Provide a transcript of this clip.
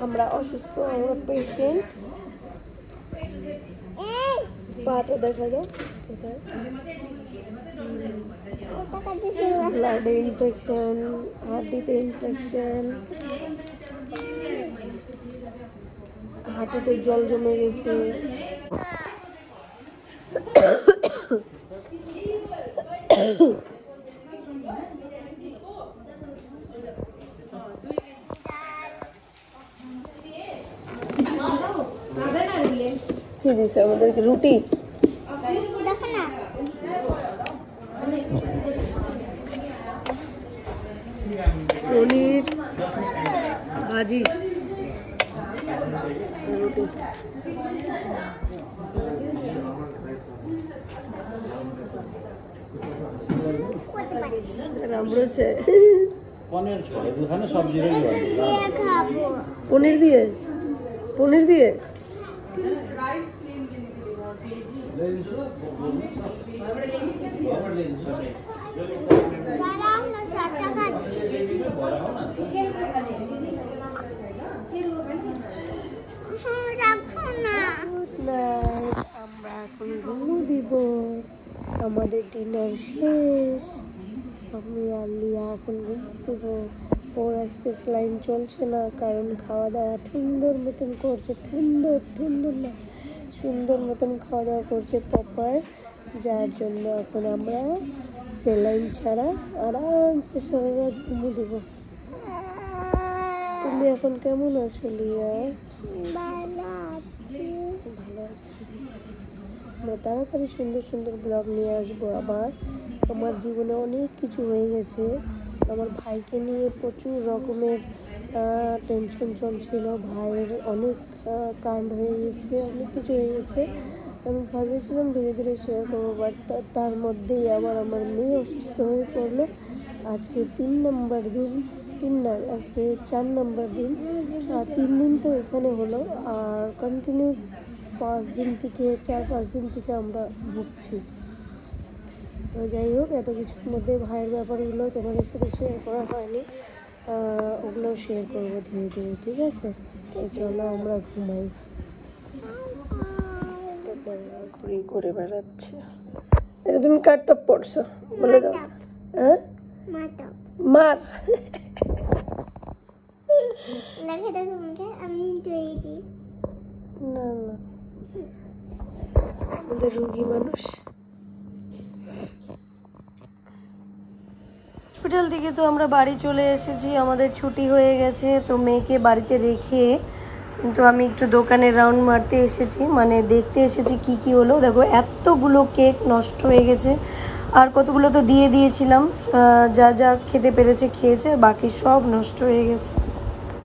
আমরা অসুস্থ, আমরা পেশেন্ট। পাটা দেখা যায় ব্লাডে ইনফেকশন, হার্টিতে ইনফেকশন, হাঁটুতে জল জমে গেছে। কি দিছে আমাদেরকে? রুটি। পনির ভাজি, রুটি। রামড়েছে পনির দিয়ে, পনির দিয়ে আমরা এখন ঘুমো দিব। আমাদের ডিনার শেষ। আমি আর লিয়া এখন ঘুম দেবো। ওর আজকে স্লাইন চলছে না, কারণ খাওয়া দাওয়া সুন্দর মতন করছে। সুন্দর মতন খাওয়া দাওয়া করছে পপার, যার জন্য এখন আমরা স্যালাইন ছাড়া আরামসে সারা রাত ঘুমো দেবো। তুমি এখন কেমন আছো লিয়া? ভালো আছি। আমরা তাড়াতাড়ি সুন্দর ব্লগ নিয়ে আসবো আবার। আমার জীবনে অনেক কিছু হয়ে গেছে। আমার ভাইকে নিয়ে প্রচুর রকমের টেনশন চলছিল। ভাইয়ের অনেক কাণ্ড হয়ে গেছে, অনেক কিছু হয়ে গেছে। আমি ভাবছিলাম ধীরে ধীরে শেয়ার করবো, বাট তার মধ্যেই আবার আমার মেয়ে অসুস্থ হয়ে পড়লো। আজকে 3 নম্বর দিন, আজকে 4 নম্বর দিন। 3 দিন তো এখানে হলো, আর কন্টিনিউ 4-5 দিন থেকে আমরা ভুগছি। তো যাই হোক, এত কিছুর মধ্যে ভাইয়ের ব্যাপারগুলো তোমাদের সাথে শেয়ার করা হয়নি, ওগুলো শেয়ার করবো ধীরে ধীরে, ঠিক আছে? তো চলো আমরা ঘুমাই। ঘুরি করে বেড়াচ্ছে। এটা তুমি কার টপ পড়ছো বলে দাও? হ্যাঁ, মার। না আমাদের রোগী মানুষ। হসপিটাল থেকে তো আমরা বাড়ি চলে এসেছি, আমাদের ছুটি হয়ে গেছে। তো মেয়েকে বাড়িতে রেখে কিন্তু আমি একটু দোকানে রাউন্ড মারতে এসেছি, মানে দেখতে এসেছি কি হলো। দেখো এতগুলো কেক নষ্ট হয়ে গেছে, আর কতগুলো তো দিয়েছিলাম, যা খেতে পেরেছে খেয়েছে, বাকি সব নষ্ট হয়ে গেছে।